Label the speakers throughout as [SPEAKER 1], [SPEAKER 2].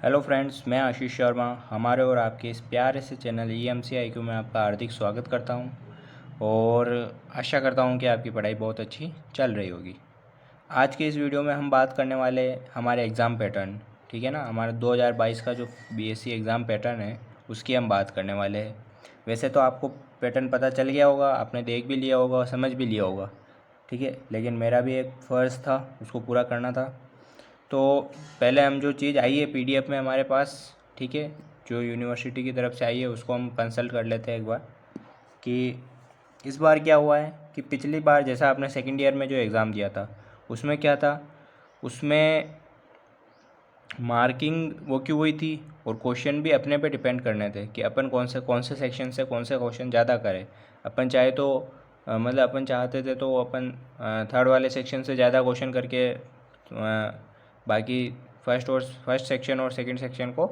[SPEAKER 1] Hello friends, मैं आशीष शर्मा हमारे और आपके इस प्यारे से चैनल EMC-IQ में आपका हार्दिक स्वागत करता हूं और आशा करता हूं कि आपकी पढ़ाई बहुत अच्छी चल रही होगी। आज के इस वीडियो में हम बात करने वाले हमारे एग्ज़ाम पैटर्न, ठीक है ना। हमारा 2022 का जो BSc एग्ज़ाम पैटर्न है उसकी हम बात करने वाले हैं। वैसे तो आपको पैटर्न पता चल गया होगा, आपने देख भी लिया होगा और समझ भी लिया होगा, ठीक है। लेकिन मेरा भी एक फ़र्ज़ था, उसको पूरा करना था। तो पहले हम जो चीज़ आई है PDF में हमारे पास, ठीक है, जो यूनिवर्सिटी की तरफ से आई है उसको हम कंसल्ट कर लेते हैं एक बार कि इस बार क्या हुआ है। कि पिछली बार जैसा आपने सेकंड ईयर में जो एग्ज़ाम दिया था उसमें क्या था, उसमें मार्किंग वो क्यों हुई थी और क्वेश्चन भी अपने पे डिपेंड करने थे कि अपन कौन से सेक्शन से कौन से क्वेश्चन ज़्यादा करें। अपन चाहे तो मतलब अपन चाहते थे तो अपन थर्ड वाले सेक्शन से ज़्यादा क्वेश्चन करके बाकी फर्स्ट सेक्शन और सेकंड सेक्शन को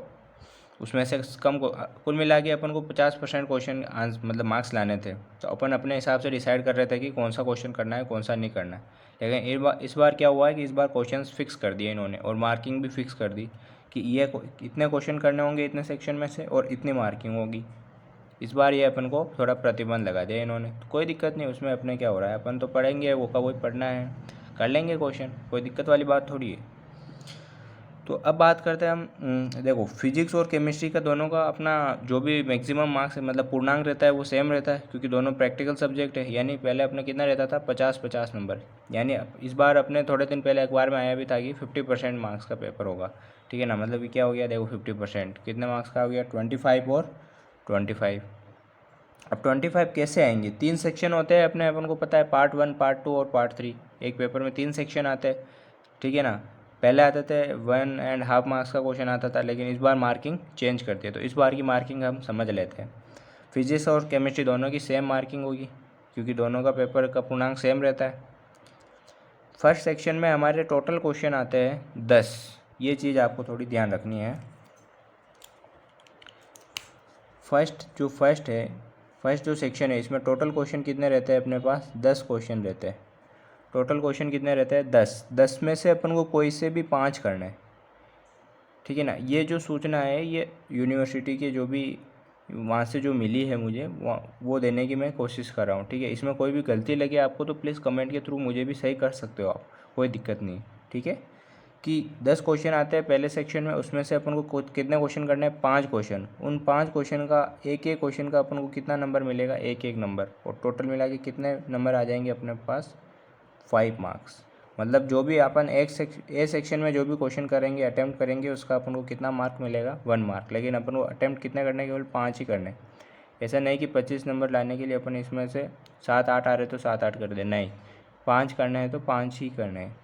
[SPEAKER 1] उसमें से कम को कुल मिला के अपन को 50% क्वेश्चन मतलब मार्क्स लाने थे। तो अपन अपने हिसाब से डिसाइड कर रहे थे कि कौन सा क्वेश्चन करना है कौन सा नहीं करना है। लेकिन इस बार क्या हुआ है कि इस बार क्वेश्चंस फिक्स कर दिए इन्होंने और मार्किंग भी फिक्स कर दी कि ये इतने क्वेश्चन करने होंगे इतने सेक्शन में से और इतनी मार्किंग होगी। इस बार ये अपन को थोड़ा प्रतिबंध लगा दिया इन्होंने। तो कोई दिक्कत नहीं, उसमें अपने क्या हो रहा है, अपन तो पढ़ेंगे, वो का वही पढ़ना है, कर लेंगे क्वेश्चन, कोई दिक्कत वाली बात थोड़ी है। तो अब बात करते हैं हम, देखो फिजिक्स और केमिस्ट्री का दोनों का अपना जो भी मैक्सिमम मार्क्स है मतलब पूर्णांक रहता है वो सेम रहता है, क्योंकि दोनों प्रैक्टिकल सब्जेक्ट है। यानी पहले अपने कितना रहता था 50-50 नंबर, यानी इस बार अपने थोड़े दिन पहले अखबार में आया भी था कि 50% मार्क्स का पेपर होगा, ठीक है ना। मतलब कि क्या हो गया, देखो 50% कितने मार्क्स का हो गया, 25 और 25। अब 25 कैसे आएंगे, 3 सेक्शन होते हैं अपने, अपन को पता है, पार्ट 1, पार्ट 2 और पार्ट 3। एक पेपर में 3 सेक्शन आते हैं, ठीक है ना। पहले आते थे 1.5 मार्क्स का क्वेश्चन आता था, लेकिन इस बार मार्किंग चेंज करती है। तो इस बार की मार्किंग हम समझ लेते हैं। फिजिक्स और केमिस्ट्री दोनों की सेम मार्किंग होगी, क्योंकि दोनों का पेपर का पूर्णांक सेम रहता है। फर्स्ट सेक्शन में हमारे टोटल क्वेश्चन आते हैं 10। ये चीज़ आपको थोड़ी ध्यान रखनी है। फर्स्ट जो सेक्शन है इसमें टोटल क्वेश्चन कितने रहते हैं अपने पास, 10 क्वेश्चन रहते हैं। टोटल क्वेश्चन कितने रहते हैं, 10 में से अपन को कोई से भी 5 करना है, ठीक है ना। ये जो सूचना है ये यूनिवर्सिटी के जो भी वहाँ से जो मिली है मुझे वो देने की मैं कोशिश कर रहा हूँ, ठीक है। इसमें कोई भी गलती लगे आपको तो प्लीज़ कमेंट के थ्रू मुझे भी सही कर सकते हो आप, कोई दिक्कत नहीं, ठीक है। कि 10 क्वेश्चन आते हैं पहले सेक्शन में, उसमें से अपन को कितने क्वेश्चन करने हैं, 5 क्वेश्चन। उन 5 क्वेश्चन का एक क्वेश्चन का अपन को कितना नंबर मिलेगा, एक नंबर, और टोटल मिला के कितने नंबर आ जाएंगे अपने पास, 5 मार्क्स। मतलब जो भी अपन ए सेक्शन में जो भी क्वेश्चन करेंगे, अटैम्प्ट करेंगे, उसका अपन को कितना मार्क मिलेगा, 1 मार्क। लेकिन अपन को अटैम्प्ट कितने करने, केवल 5 ही करने। ऐसा नहीं कि 25 नंबर लाने के लिए अपन इसमें से 7-8 आ रहे तो 7-8 कर दे, नहीं, 5 करने हैं तो 5 ही करने हैं।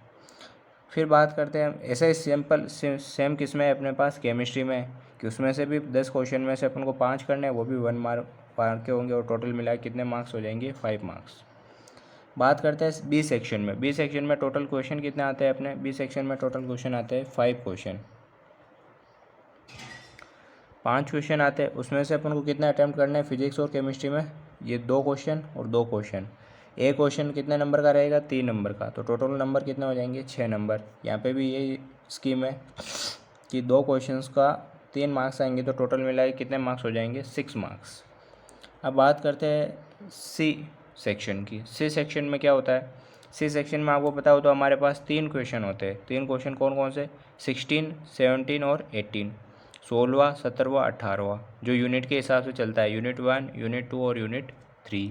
[SPEAKER 1] फिर बात करते हैं ऐसा ही सेम किस में है अपने पास, केमिस्ट्री में, कि उसमें से भी 10 क्वेश्चन में से अपन को 5 करने हैं, वो भी 1 मार्क के होंगे और टोटल मिला कितने मार्क्स हो जाएंगे, 5 मार्क्स। बात करते हैं बी सेक्शन में। बी सेक्शन में टोटल क्वेश्चन कितने आते हैं अपने, बी सेक्शन में टोटल क्वेश्चन आते हैं 5 क्वेश्चन, 5 क्वेश्चन आते हैं। उसमें से अपन को कितने अटैम्प्ट करने हैं फिजिक्स और केमिस्ट्री में, ये 2 क्वेश्चन और 2 क्वेश्चन। एक क्वेश्चन कितने नंबर का रहेगा, 3 नंबर का, तो टोटल नंबर कितने हो जाएंगे, 6 नंबर। यहाँ पे भी यही स्कीम है कि 2 क्वेश्चंस का 3 मार्क्स आएंगे तो टोटल मिला के कितने मार्क्स हो जाएंगे, 6 मार्क्स। अब बात करते हैं सी सेक्शन की। सी सेक्शन में क्या होता है, सी सेक्शन में आपको पता हो तो हमारे पास 3 क्वेश्चन होते हैं। 3 क्वेश्चन कौन कौन से, 16, 17 और 18, 16वां, 17वां, 18वां, जो यूनिट के हिसाब से चलता है, यूनिट 1, यूनिट 2 और यूनिट 3।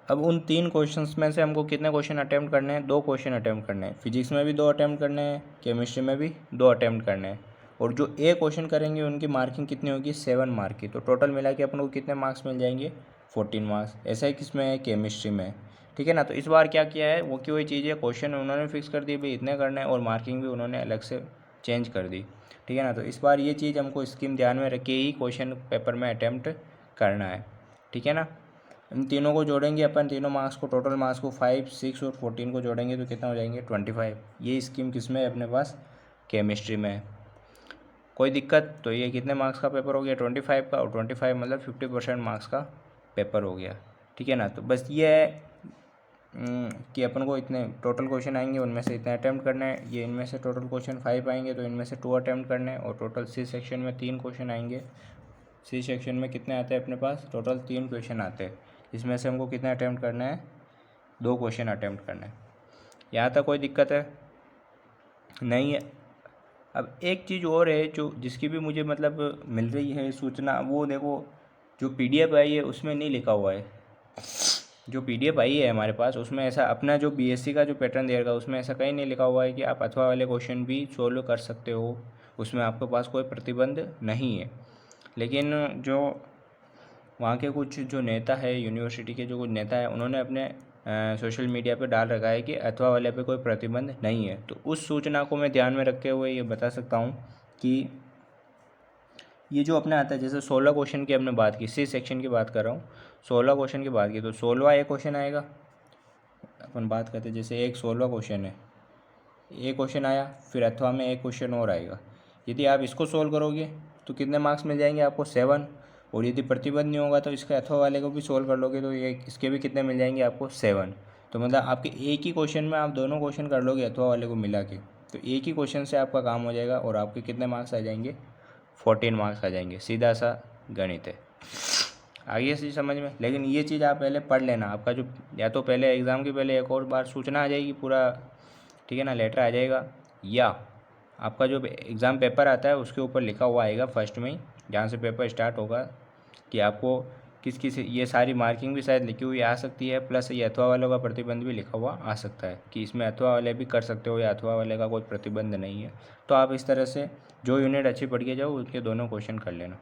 [SPEAKER 1] अब उन 3 क्वेश्चंस में से हमको कितने क्वेश्चन अटैम्प्ट करने हैं, 2 क्वेश्चन अटैम्प्ट करने हैं। फिजिक्स में भी 2 अटैम्प्ट करने हैं, केमिस्ट्री में भी 2 अटैम्प्ट करने हैं। और जो ए क्वेश्चन करेंगे उनकी मार्किंग कितनी होगी, 7 मार्क की। तो टोटल मिला के अपन को कितने मार्क्स मिल जाएंगे, 14 मार्क्स। ऐसा ही किसमें है, केमिस्ट्री में, ठीक है ना। तो इस बार क्या किया है, वो की वही चीज़ है, क्वेश्चन उन्होंने फिक्स कर दी भाई इतने करने हैं और मार्किंग भी उन्होंने अलग से चेंज कर दी, ठीक है ना। तो इस बार ये चीज़ हमको स्कीम ध्यान में रख के ही क्वेश्चन पेपर में अटैम्प्ट करना है, ठीक है ना। इन तीनों को जोड़ेंगे अपन, तीनों मार्क्स को, टोटल मार्क्स को 5, 6 और 14 को जोड़ेंगे तो कितना हो जाएंगे, 25। ये स्कीम किस में है अपने पास, केमिस्ट्री में है। कोई दिक्कत, तो ये कितने मार्क्स का पेपर हो गया, 25 का, और 25 मतलब 50% मार्क्स का पेपर हो गया, ठीक है ना। तो बस ये कि अपन को इतने टोटल क्वेश्चन आएंगे, उनमें से इतने अटैम्प्ट करना है। ये इनमें से टोटल क्वेश्चन 5 आएंगे तो इनमें से 2 अटैम्प्ट करने हैं। और टोटल सी सेक्शन में 3 क्वेश्चन आएंगे। सी सेक्शन में कितने आते हैं अपने पास? टोटल 3 क्वेश्चन आते हैं। इसमें से हमको कितने अटैम्प्ट करना है? 2 क्वेश्चन अटैम्प्ट करना है। यहाँ तक कोई दिक्कत है? नहीं है। अब एक चीज़ और है जो जिसकी भी मुझे मतलब मिल रही है सूचना, वो देखो जो PDF आई है उसमें नहीं लिखा हुआ है। जो PDF आई है हमारे पास उसमें ऐसा अपना जो BSc का जो पैटर्न देगा उसमें ऐसा कहीं नहीं लिखा हुआ है कि आप अथवा वाले क्वेश्चन भी सोल्व कर सकते हो, उसमें आपके पास कोई प्रतिबंध नहीं है। लेकिन जो वहाँ के कुछ जो नेता है, यूनिवर्सिटी के जो कुछ नेता है, उन्होंने अपने सोशल मीडिया पे डाल रखा है कि अथवा वाले पे कोई प्रतिबंध नहीं है। तो उस सूचना को मैं ध्यान में रखते हुए ये बता सकता हूँ कि ये जो अपने आता है, जैसे 16 क्वेश्चन की हमने बात की, सी सेक्शन की बात कर रहा हूँ, 16 क्वेश्चन की बात की, तो 16वां एक क्वेश्चन आएगा। अपन बात करते हैं जैसे एक 16वां क्वेश्चन है, एक क्वेश्चन आया, फिर अथवा में एक क्वेश्चन और आएगा। यदि आप इसको सोल्व करोगे तो कितने मार्क्स मिल जाएंगे आपको? 7। और यदि प्रतिबंध नहीं होगा तो इसके अथवा वाले को भी सोल्व कर लोगे तो ये इसके भी कितने मिल जाएंगे आपको? 7। तो मतलब आपके एक ही क्वेश्चन में आप दोनों क्वेश्चन कर लोगे अथवा वाले को मिला के, तो एक ही क्वेश्चन से आपका काम हो जाएगा और आपके कितने मार्क्स आ जाएंगे? 14 मार्क्स आ जाएंगे। सीधा सा गणित है। आगे से समझ में। लेकिन ये चीज़ आप पहले पढ़ लेना। आपका जो या तो पहले एग्ज़ाम के पहले एक और बार सूचना आ जाएगी पूरा, ठीक है ना, लेटर आ जाएगा, या आपका जो एग्ज़ाम पेपर आता है उसके ऊपर लिखा हुआ आएगा फर्स्ट में ही, जहाँ से पेपर स्टार्ट होगा, कि आपको किस किस, ये सारी मार्किंग भी शायद लिखी हुई आ सकती है, प्लस ये अथवा वालों का प्रतिबंध भी लिखा हुआ आ सकता है कि इसमें अथवा वाले भी कर सकते हो या अथवा वाले का कोई प्रतिबंध नहीं है। तो आप इस तरह से जो यूनिट अच्छी पढ़ के जाओ उसके दोनों क्वेश्चन कर लेना।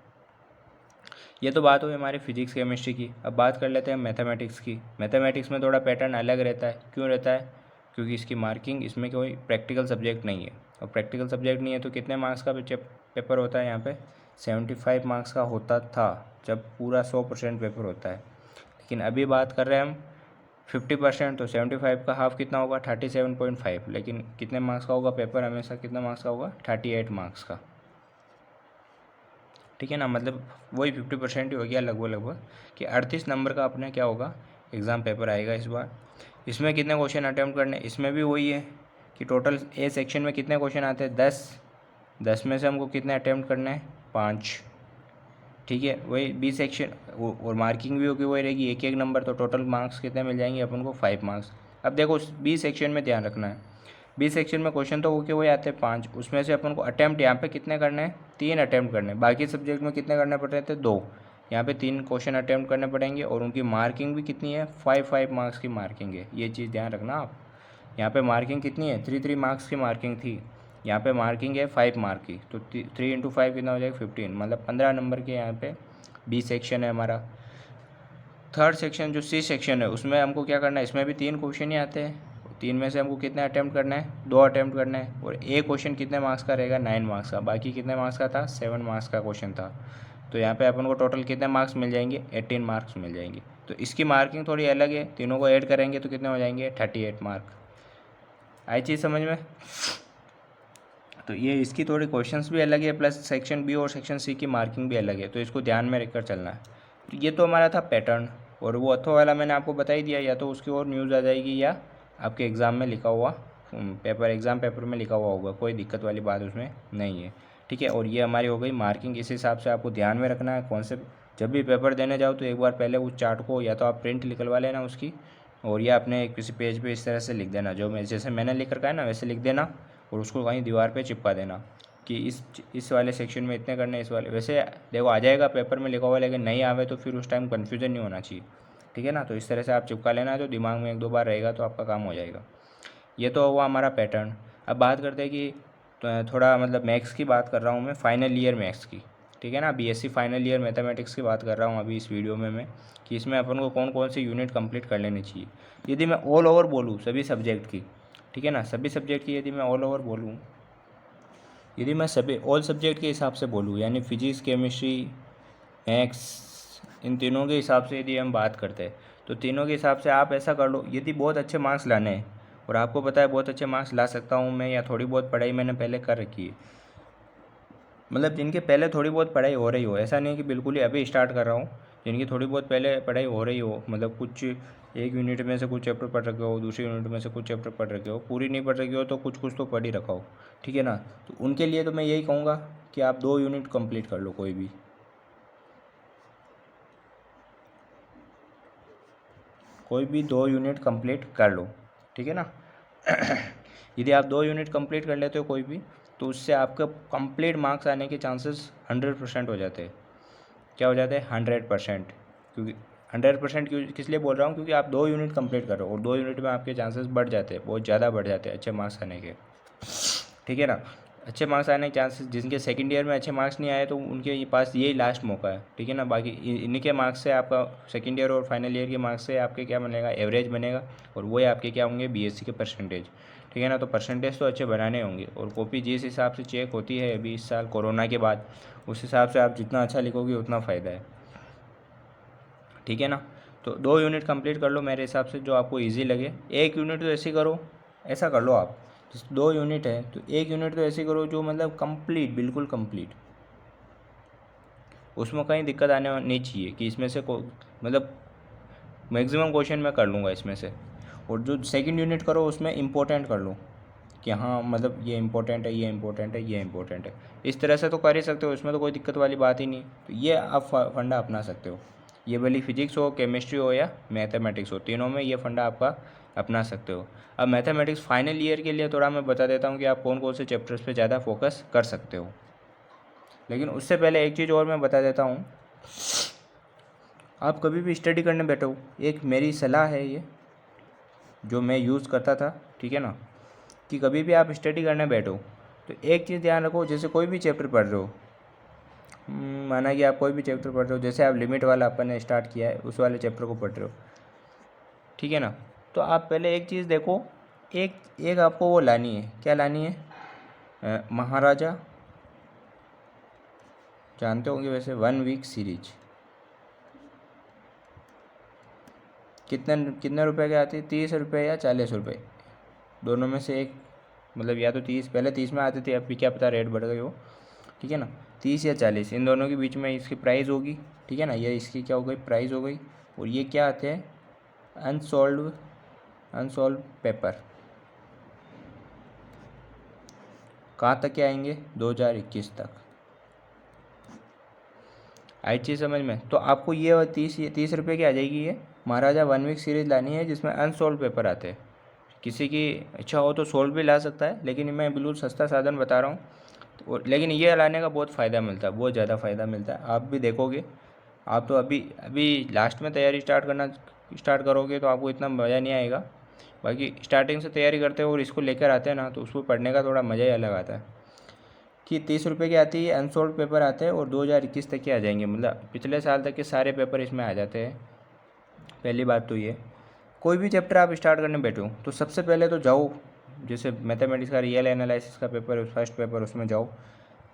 [SPEAKER 1] ये तो बात हुई हमारी फिजिक्स केमिस्ट्री की। अब बात कर लेते हैं मैथमेटिक्स की। मैथमेटिक्स में थोड़ा पैटर्न अलग रहता है। क्यों रहता है? क्योंकि इसकी मार्किंग, इसमें कोई प्रैक्टिकल सब्जेक्ट नहीं है, और प्रैक्टिकल सब्जेक्ट नहीं है तो कितने मार्क्स का पेपर होता है यहाँ पे? 75 मार्क्स का होता था जब पूरा 100% पेपर होता है। लेकिन अभी बात कर रहे हैं हम 50%, तो 75 का हाफ कितना होगा? 37.5। लेकिन कितने मार्क्स का होगा पेपर? हमेशा कितने मार्क्स का होगा? 38 मार्क्स का, ठीक है ना। मतलब वही 50% ही हो गया लगभग कि 38 नंबर का अपने क्या होगा? एग्ज़ाम पेपर आएगा इस बार। इसमें कितने क्वेश्चन अटैम्प्ट करने? इसमें भी वही है कि टोटल ए सेक्शन में कितने क्वेश्चन आते हैं? 10 में से हमको कितने अटैम्प्ट करने हैं? 5, ठीक है। वही बी सेक्शन, और मार्किंग भी होगी वही रहेगी, एक एक नंबर। तो टोटल मार्क्स कितने मिल जाएंगे अपन को? 5 मार्क्स। अब देखो बी सेक्शन में ध्यान रखना है, बी सेक्शन में क्वेश्चन तो होके वही आते हैं 5, उसमें से अपन को अटैम्प्ट यहाँ पे कितने करने हैं? 3 अटैम्प्ट करने हैं। बाकी सब्जेक्ट में कितने करने पड़ रहे थे? 2। यहाँ पे 3 क्वेश्चन अटैम्प्ट करने पड़ेंगे, और उनकी मार्किंग भी कितनी है? 5 मार्क्स की मार्किंग है। ये चीज़ ध्यान रखना आप। यहाँ पे मार्किंग कितनी है? 3 मार्क्स की मार्किंग थी, यहाँ पे मार्किंग है 5 मार्क की। तो 3 × 5 कितना हो जाएगा? 15, मतलब 15 नंबर के यहाँ पे बी सेक्शन है हमारा। थर्ड सेक्शन जो सी सेक्शन है उसमें हमको क्या करना है? इसमें भी 3 क्वेश्चन ही आते हैं। 3 में से हमको कितने अटैम्प्ट करना है? 2 अटैम्प्ट करना है। और एक क्वेश्चन कितने मार्क्स का रहेगा? 9 मार्क्स का। बाकी कितने मार्क्स का था? 7 मार्क्स का क्वेश्चन था। तो यहाँ पे अपन को टोटल कितने मार्क्स मिल जाएंगे? 18 मार्क्स मिल जाएंगे। तो इसकी मार्किंग थोड़ी अलग है, तीनों को ऐड करेंगे तो कितने हो जाएंगे? 38 मार्क। आई चीज़ समझ में? तो ये इसकी थोड़ी क्वेश्चंस भी अलग है, प्लस सेक्शन बी और सेक्शन सी की मार्किंग भी अलग है, तो इसको ध्यान में रखकर चलना है। तो ये तो हमारा था पैटर्न, और वो अथवा वाला मैंने आपको बता ही दिया, या तो उसकी और न्यूज़ आ जाएगी या आपके एग्ज़ाम में लिखा हुआ एग्ज़ाम पेपर में लिखा हुआ होगा, कोई दिक्कत वाली बात उसमें नहीं है, ठीक है। और ये हमारी हो गई मार्किंग। इस हिसाब से आपको ध्यान में रखना है कॉन्सेप्ट। जब भी पेपर देने जाओ तो एक बार पहले उस चार्ट को या तो आप प्रिंट निकलवा लेना उसकी, और या अपने किसी पेज पे इस तरह से लिख देना, जो मैं जैसे मैंने लिख रखा है ना वैसे लिख देना, और उसको कहीं दीवार पे चिपका देना कि इस वाले सेक्शन में इतने करने, इस वाले। वैसे देखो आ जाएगा पेपर में लिखा हुआ, लेकिन नहीं आवे तो फिर उस टाइम कन्फ्यूज़न नहीं होना चाहिए, ठीक है ना। तो इस तरह से आप चिपका लेना, तो दिमाग में 1-2 बार रहेगा तो आपका काम हो जाएगा। ये तो हुआ हमारा पैटर्न। अब बात करते हैं कि थोड़ा मतलब मैथ्स की बात कर रहा हूँ मैं, फाइनल ईयर मैथ्स की, ठीक है ना। BSc फाइनल ईयर मैथमेटिक्स की बात कर रहा हूँ अभी इस वीडियो में मैं, कि इसमें अपन को कौन कौन सी यूनिट कंप्लीट कर लेनी चाहिए। यदि मैं ऑल ओवर बोलूँ सभी सब्जेक्ट की, ठीक है ना, सभी सब्जेक्ट की यदि मैं ऑल ओवर बोलूँ, यदि मैं सभी ऑल सब्जेक्ट के हिसाब से बोलूँ, यानी फिजिक्स केमिस्ट्री मैथ्स, इन तीनों के हिसाब से यदि हम बात करते हैं, तो तीनों के हिसाब से आप ऐसा कर लो, यदि बहुत अच्छे मार्क्स लाने हैं, और आपको पता है बहुत अच्छे मार्क्स ला सकता हूँ मैं, या थोड़ी बहुत पढ़ाई मैंने पहले कर रखी है, मतलब जिनके पहले थोड़ी बहुत पढ़ाई हो रही हो, ऐसा नहीं है कि बिल्कुल ही अभी स्टार्ट कर रहा हूँ, जिनकी थोड़ी बहुत पहले पढ़ाई हो रही हो, मतलब कुछ एक यूनिट में से कुछ चैप्टर पढ़ रखे हो, दूसरी यूनिट में से कुछ चैप्टर पढ़ रखे हो, पूरी नहीं पढ़ रखी हो तो कुछ कुछ तो पढ़ ही रखा हो, ठीक है ना। तो उनके लिए तो मैं यही कहूँगा कि आप 2 यूनिट कंप्लीट कर लो, कोई भी 2 यूनिट कंप्लीट कर लो, ठीक है ना। यदि आप 2 यूनिट कंप्लीट कर लेते हो कोई भी, तो उससे आपका कंप्लीट मार्क्स आने के चांसेस 100% हो जाते हैं। क्या हो जाते हैं? 100%। क्योंकि 100% क्यों किस लिए बोल रहा हूँ, क्योंकि आप 2 यूनिट कंप्लीट करो और 2 यूनिट में आपके चांसेस बढ़ जाते हैं, बहुत ज़्यादा बढ़ जाते हैं अच्छे मार्क्स आने के, ठीक है ना। अच्छे मार्क्स आने के चांसेस, जिनके सेकंड ईयर में अच्छे मार्क्स नहीं आए तो उनके पास यही लास्ट मौका है, ठीक है ना। बाकी इन्हीं के मार्क्स से आपका सेकंड ईयर और फाइनल ईयर के मार्क्स से आपके क्या बनेगा? एवरेज बनेगा, और वही आपके क्या होंगे? बीएससी के परसेंटेज, ठीक है ना। तो परसेंटेज तो अच्छे बनाने होंगे, और कॉपी जिस हिसाब से चेक होती है अभी इस साल कोरोना के बाद, उस हिसाब से आप जितना अच्छा लिखोगे उतना फ़ायदा है, ठीक है ना। तो 2 यूनिट कंप्लीट कर लो मेरे हिसाब से, जो आपको इजी लगे। 1 यूनिट तो ऐसे करो, ऐसा कर लो आप, जैसे 2 यूनिट है तो 1 यूनिट तो ऐसे करो जो मतलब कंप्लीट, बिल्कुल कंप्लीट, उसमें कहीं दिक्कत आने नहीं चाहिए कि इसमें से को मतलब मैक्सिमम क्वेश्चन मैं कर लूँगा इसमें से। और जो सेकंड यूनिट करो उसमें इम्पोर्टेंट कर लो कि हाँ मतलब ये इंपॉर्टेंट है, ये इंपॉर्टेंट है, ये इंपॉर्टेंट है। इस तरह से तो कर ही सकते हो, इसमें तो कोई दिक्कत वाली बात ही नहीं। तो ये आप फंडा अपना सकते हो, ये भले फिजिक्स हो, केमिस्ट्री हो या मैथमेटिक्स हो, तीनों में ये फंडा आपका अपना सकते हो। अब मैथमेटिक्स फाइनल ईयर के लिए थोड़ा मैं बता देता हूँ कि आप कौन कौन से चैप्टर्स पे ज़्यादा फोकस कर सकते हो। लेकिन उससे पहले एक चीज़ और मैं बता देता हूँ, आप कभी भी स्टडी करने बैठो, एक मेरी सलाह है ये जो मैं यूज़ करता था, ठीक है ना, कि कभी भी आप स्टडी करने बैठो तो एक चीज़ ध्यान रखो, जैसे कोई भी चैप्टर पढ़ रहे हो, माना कि आप कोई भी चैप्टर पढ़ रहे हो, जैसे आप लिमिट वाला अपन ने स्टार्ट किया है उस वाले चैप्टर को पढ़ रहे हो, ठीक है ना। तो आप पहले एक चीज़ देखो, एक एक आपको वो लानी है, क्या लानी है? महाराजा, जानते होंगे वैसे, 1 वीक सीरीज कितने कितने रुपए की आती है? 30 रुपये या 40 रुपये, दोनों में से एक, मतलब या तो 30, पहले 30 में आती थी, अभी क्या पता रेट बढ़ गई हो, ठीक है ना। 30 या 40, इन दोनों के बीच में इसकी प्राइस होगी, ठीक है ना। ये इसकी क्या हो गई? प्राइस हो गई। और ये क्या आते हैं? अनसॉल्व पेपर, कहाँ तक के आएंगे? 2021 तक। आई चीज़ समझ में? तो आपको ये 30 रुपये की आ जाएगी ये महाराजा 1 वीक सीरीज़ लानी है, जिसमें अनसॉल्व पेपर आते हैं। किसी की इच्छा हो तो सोल्व भी ला सकता है, लेकिन मैं बिल्कुल सस्ता साधन बता रहा हूँ। तो लेकिन ये लाने का बहुत फ़ायदा मिलता है, बहुत ज़्यादा फ़ायदा मिलता है, आप भी देखोगे। आप तो अभी अभी लास्ट में तैयारी स्टार्ट करोगे तो आपको इतना मज़ा नहीं आएगा। बाकी स्टार्टिंग से तैयारी करते हो और इसको लेकर आते हैं ना, तो उसको पढ़ने का थोड़ा मज़ा ही अलग आता है। कि 30 रुपये की आती है, अनसोल्ड पेपर आते हैं, और 2021 तक के आ जाएंगे, मतलब पिछले साल तक के सारे पेपर इसमें आ जाते हैं। पहली बात तो ये, कोई भी चैप्टर आप स्टार्ट करने बैठो तो सबसे पहले तो जाओ, जैसे मैथमेटिक्स का रियल एनालिसिस का पेपर, फर्स्ट पेपर, उसमें जाओ।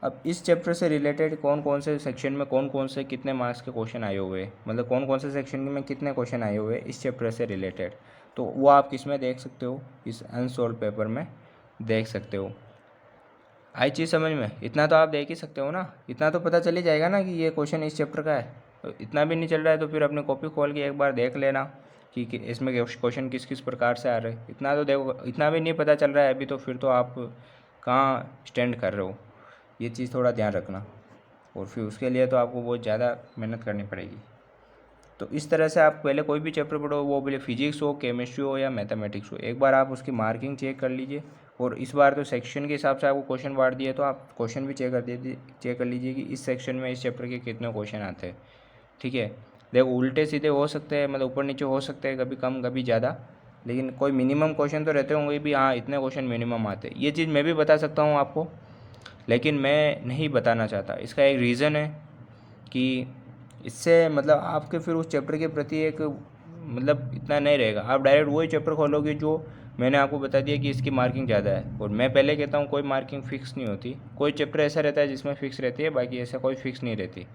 [SPEAKER 1] अब इस चैप्टर से रिलेटेड कौन कौन से सेक्शन में कौन कौन से कितने मार्क्स के क्वेश्चन आए हुए हैं, मतलब कौन कौन से सेक्शन में कितने क्वेश्चन आए हुए हैं इस चैप्टर से रिलेटेड, तो वो आप किस में देख सकते हो? इस अनसोल्व पेपर में देख सकते हो। आई चीज़ समझ में? इतना तो आप देख ही सकते हो ना, इतना तो पता चल ही जाएगा ना कि ये क्वेश्चन इस चैप्टर का है। तो इतना भी नहीं चल रहा है तो फिर अपनी कॉपी खोल के एक बार देख लेना कि इसमें क्वेश्चन किस किस प्रकार से आ रहे हैं। इतना तो देखो, इतना भी नहीं पता चल रहा है अभी तो फिर तो आप कहाँ स्टैंड कर रहे हो, ये चीज़ थोड़ा ध्यान रखना। और फिर उसके लिए तो आपको बहुत ज़्यादा मेहनत करनी पड़ेगी। तो इस तरह से आप पहले कोई भी चैप्टर पढ़ो, वो बोले फिजिक्स हो, केमिस्ट्री हो या मैथमेटिक्स हो, एक बार आप उसकी मार्किंग चेक कर लीजिए। और इस बार तो सेक्शन के हिसाब से आपको क्वेश्चन बांट दिए, तो आप क्वेश्चन भी चेक कर लीजिए कि इस सेक्शन में इस चैप्टर के कितने क्वेश्चन आते हैं, ठीक है। देखो उल्टे सीधे हो सकते हैं, मतलब ऊपर नीचे हो सकते हैं, कभी कम कभी ज़्यादा, लेकिन कोई मिनिमम क्वेश्चन तो रहते होंगे भी, हाँ इतने क्वेश्चन मिनिमम आते हैं। ये चीज़ मैं भी बता सकता हूँ आपको, लेकिन मैं नहीं बताना चाहता। इसका एक रीज़न है कि इससे मतलब आपके फिर उस चैप्टर के प्रति एक मतलब इतना नहीं रहेगा। आप डायरेक्ट वही चैप्टर खोलोगे जो मैंने आपको बता दिया कि इसकी मार्किंग ज़्यादा है। और मैं पहले कहता हूँ कोई मार्किंग फ़िक्स नहीं होती, कोई चैप्टर ऐसा रहता है जिसमें फ़िक्स रहती है, बाकी ऐसा कोई फ़िक्स नहीं रहती।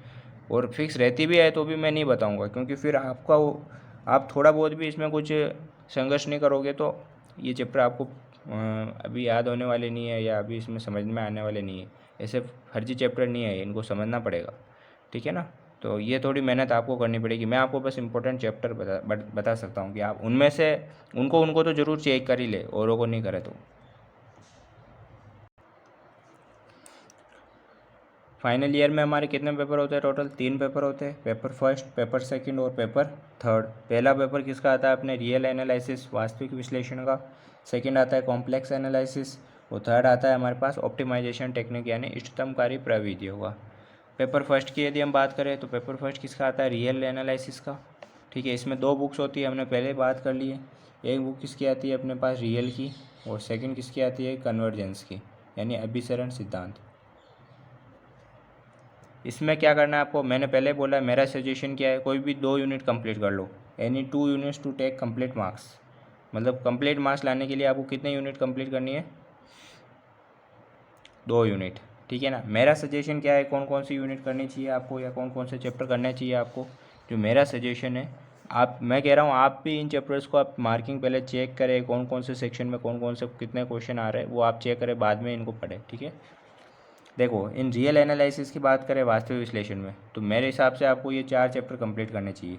[SPEAKER 1] और फिक्स रहती भी है तो भी मैं नहीं बताऊँगा, क्योंकि फिर आप थोड़ा बहुत भी इसमें कुछ संघर्ष नहीं करोगे तो ये चैप्टर आपको अभी याद होने वाले नहीं है या अभी इसमें समझ में आने वाले नहीं है, ऐसे फर्जी चैप्टर नहीं है, इनको समझना पड़ेगा, ठीक है ना। तो ये थोड़ी मेहनत आपको करनी पड़ेगी। मैं आपको बस इंपॉर्टेंट चैप्टर बता सकता हूँ कि आप उनमें से उनको तो ज़रूर चेक कर ही ले, औरों को नहीं करे तो। फाइनल ईयर में हमारे कितने पेपर होते हैं? टोटल 3 पेपर होते हैं, पेपर फर्स्ट, पेपर सेकंड और पेपर थर्ड। पहला पेपर किसका आता है? अपने रियल एनालिसिस, वास्तविक विश्लेषण का। सेकंड आता है कॉम्प्लेक्स एनालिसिस और थर्ड आता है हमारे पास ऑप्टिमाइजेशन टेक्निक यानी इष्टतमकारी प्रविधियों का। पेपर फर्स्ट की यदि हम बात करें तो पेपर फर्स्ट किसका आता है? रियल एनालिसिस का, ठीक है। इसमें 2 बुक्स होती है, हमने पहले बात कर ली है। एक बुक किसकी आती है अपने पास? रियल की, और सेकंड किसकी आती है? कन्वर्जेंस की, यानी अभिसरण सिद्धांत। इसमें क्या करना है आपको? मैंने पहले बोला, मेरा सजेशन क्या है, कोई भी 2 यूनिट कंप्लीट कर लो। Any 2 units to take complete marks, मतलब कंप्लीट मार्क्स लाने के लिए आपको कितने यूनिट कंप्लीट करनी है? 2 यूनिट, ठीक है ना। मेरा सजेशन क्या है, कौन कौन सी यूनिट करनी चाहिए आपको या कौन कौन से चैप्टर करने चाहिए आपको? जो मेरा सजेशन है, मैं कह रहा हूँ आप भी इन चैप्टर्स को आप मार्किंग पहले चेक करें, कौन कौन से सेक्शन में कौन कौन से कितने क्वेश्चन आ रहे हैं वो आप चेक करें, बाद में इनको पढ़ें, ठीक है। देखो, इन रियल एनालिसिस की बात करें, वास्तविक विश्लेषण में, तो मेरे हिसाब से आपको ये 4 चैप्टर कंप्लीट करने चाहिए।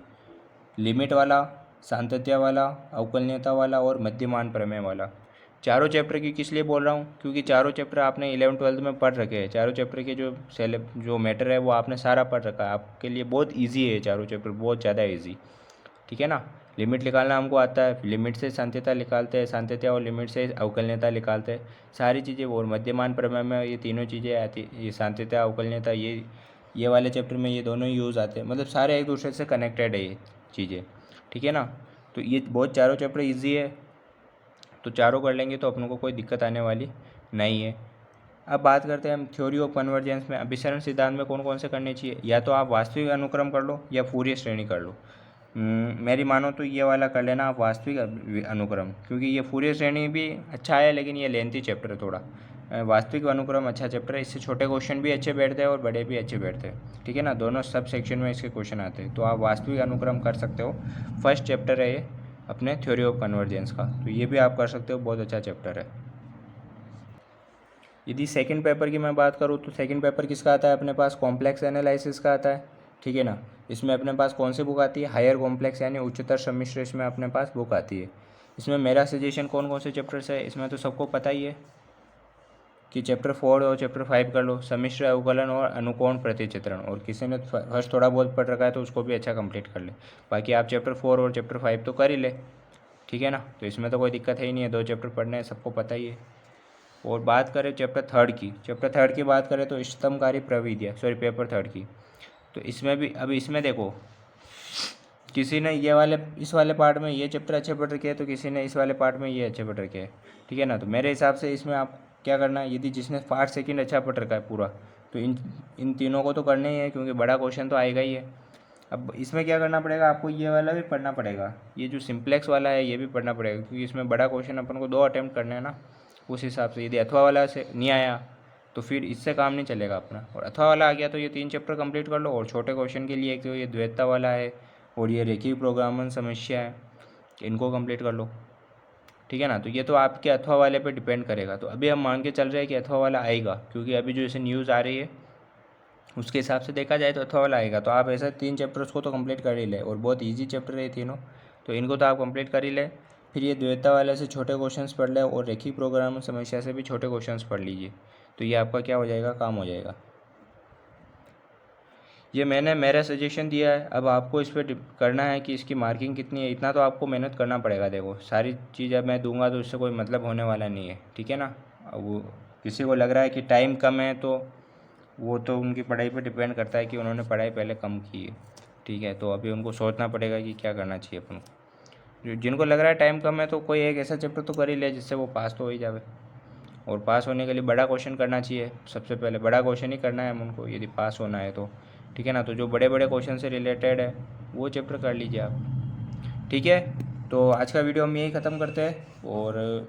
[SPEAKER 1] लिमिट वाला, सातत्य वाला, अवकलनीयता वाला और मध्यमान प्रमेय वाला। चारों चैप्टर की किस लिए बोल रहा हूँ? क्योंकि चारों चैप्टर आपने 11th-12th में पढ़ रखे हैं। चारों चैप्टर के जो मैटर है वो आपने सारा पढ़ रखा है। आपके लिए बहुत ईजी है चारों चैप्टर, बहुत ज़्यादा ईजी, ठीक है ना। लिमिट निकालना हमको आता है, लिमिट से सांत्यता निकालते हैं, सांत्यता और लिमिट से अवकलनीयता निकालते हैं, सारी चीज़ें। और मध्यमान प्रमेय में ये तीनों चीज़ें आती, ये सांत्यता, अवकलनीयता, ये वाले चैप्टर में ये दोनों ही यूज़ आते हैं, मतलब सारे एक दूसरे से कनेक्टेड है ये चीज़ें, ठीक है ना। तो ये बहुत चारों चैप्टर ईजी है, तो चारों कर लेंगे तो अपन को कोई दिक्कत आने वाली नहीं है। अब बात करते हैं हम थ्योरी ऑफ कन्वर्जेंस में। अभिसरण सिद्धांत में कौन कौन से करने चाहिए? या तो आप वास्तविक अनुक्रम कर लो या फूरियर श्रेणी कर लो। मेरी मानो तो ये वाला कर लेना आप, वास्तविक अनुक्रम, क्योंकि ये फूरियर श्रेणी भी अच्छा है लेकिन ये लेंथी चैप्टर है थोड़ा। वास्तविक अनुक्रम अच्छा चैप्टर है, इससे छोटे क्वेश्चन भी अच्छे बैठते हैं और बड़े भी अच्छे बैठते हैं, ठीक है ना। दोनों सब सेक्शन में इसके क्वेश्चन आते हैं, तो आप वास्तविक अनुक्रम कर सकते हो। फर्स्ट चैप्टर है ये अपने थ्योरी ऑफ कन्वर्जेंस का, तो ये भी आप कर सकते हो, बहुत अच्छा चैप्टर है। यदि सेकंड पेपर की मैं बात करूँ तो सेकंड पेपर किसका आता है अपने पास? कॉम्प्लेक्स एनालिसिस का आता है, ठीक है ना। इसमें अपने पास कौन सी बुक आती है? हायर कॉम्प्लेक्स यानी उच्चतर सम्मिश्र, इसमें अपने पास बुक आती है। इसमें मेरा सजेशन कौन कौन से चैप्टर्स है, इसमें तो सबको पता ही है कि चैप्टर 4 और चैप्टर 5 कर लो, सम्मिश्र अवकलन और अनुकोण प्रतिचित्रण। और किसी ने फर्स्ट थोड़ा बहुत पढ़ रखा है तो उसको भी अच्छा कंप्लीट कर ले। बाकी आप चैप्टर 4 और चैप्टर 5 तो कर ही ले, ठीक है ना। तो इसमें तो कोई दिक्कत है ही नहीं है, 2 चैप्टर पढ़ने हैं, सबको पता ही है। और बात करें चैप्टर थर्ड की बात करें तो इष्टतमकारी प्रविधियाँ, पेपर थर्ड की, तो इसमें भी अब इसमें देखो, किसी ने इस वाले पार्ट में ये चैप्टर अच्छे पढ़ रखे हैं तो किसी ने इस वाले पार्ट में ये अच्छे पढ़ रखे हैं, ठीक है ना। तो मेरे हिसाब से इसमें आप क्या करना है, यदि जिसने पार्ट सेकंड अच्छा पढ़ रखा है पूरा, तो इन तीनों को तो करना ही है, क्योंकि बड़ा क्वेश्चन तो आएगा ही है। अब इसमें क्या करना पड़ेगा आपको, ये वाला भी पढ़ना पड़ेगा, ये जो सिंप्लेक्स वाला है ये भी पढ़ना पड़ेगा, क्योंकि इसमें बड़ा क्वेश्चन अपन को 2 अटैम्प्ट करना है ना। उस हिसाब से यदि अथवा वाला से नहीं आया तो फिर इससे काम नहीं चलेगा अपना, और अथवा वाला आ गया तो ये 3 चैप्टर कंप्लीट कर लो। और छोटे क्वेश्चन के लिए एक तो ये द्वैतता वाला है और ये रेखीय प्रोग्रामन समस्या है, इनको कंप्लीट कर लो, ठीक है ना। तो ये तो आपके अथवा वाले पे डिपेंड करेगा। तो अभी हम मान के चल रहे हैं कि अथवा वाला आएगा, क्योंकि अभी जो जैसे न्यूज़ आ रही है उसके हिसाब से देखा जाए तो अथवा वाला आएगा। तो आप ऐसा 3 चैप्टर्स को तो कंप्लीट कर ही ले, और बहुत ईजी चैप्टर है तीनों, तो इनको तो आप कंप्लीट कर ही ले। फिर ये द्वैतता वाले से छोटे क्वेश्चंस पढ़ ले, और रेखीय प्रोग्राम समस्या से भी छोटे क्वेश्चंस पढ़ लीजिए, तो ये आपका क्या हो जाएगा, काम हो जाएगा। ये मैंने मेरा सजेशन दिया है, अब आपको इस पर करना है कि इसकी मार्किंग कितनी है, इतना तो आपको मेहनत करना पड़ेगा। देखो, सारी चीज़ अब मैं दूंगा तो इससे कोई मतलब होने वाला नहीं है, ठीक है ना। अब वो किसी को लग रहा है कि टाइम कम है, तो वो तो उनकी पढ़ाई पर डिपेंड करता है कि उन्होंने पढ़ाई पहले कम की है, ठीक है। तो अभी उनको सोचना पड़ेगा कि क्या करना चाहिए अपन को। जिनको लग रहा है टाइम कम है तो कोई एक ऐसा चैप्टर तो कर ही ले जिससे वो पास तो हो ही जाए, और पास होने के लिए बड़ा क्वेश्चन करना चाहिए। सबसे पहले बड़ा क्वेश्चन ही करना है हम उनको, यदि पास होना है तो, ठीक है ना। तो जो बड़े बड़े क्वेश्चन से रिलेटेड है वो चैप्टर कर लीजिए आप, ठीक है। तो आज का वीडियो हम यही ख़त्म करते हैं, और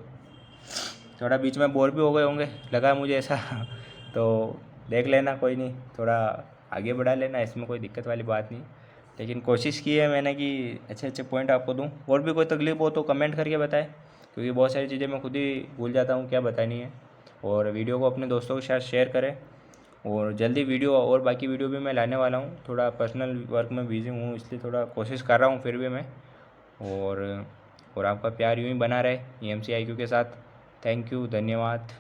[SPEAKER 1] थोड़ा बीच में बोर भी हो गए होंगे, लगा मुझे ऐसा तो देख लेना, कोई नहीं, थोड़ा आगे बढ़ा लेना, इसमें कोई दिक्कत वाली बात नहीं। लेकिन कोशिश की है मैंने कि अच्छे अच्छे पॉइंट आपको दूं। और भी कोई तकलीफ हो तो कमेंट करके बताएं, क्योंकि बहुत सारी चीज़ें मैं खुद ही भूल जाता हूँ क्या बतानी है। और वीडियो को अपने दोस्तों के साथ शेयर करें, और जल्दी वीडियो और बाकी वीडियो भी मैं लाने वाला हूँ। थोड़ा पर्सनल वर्क में बिज़ी हूँ, इसलिए थोड़ा कोशिश कर रहा हूँ फिर भी मैं। और आपका प्यार यूँ ही बना रहे EMC IQ के साथ। थैंक यू, धन्यवाद।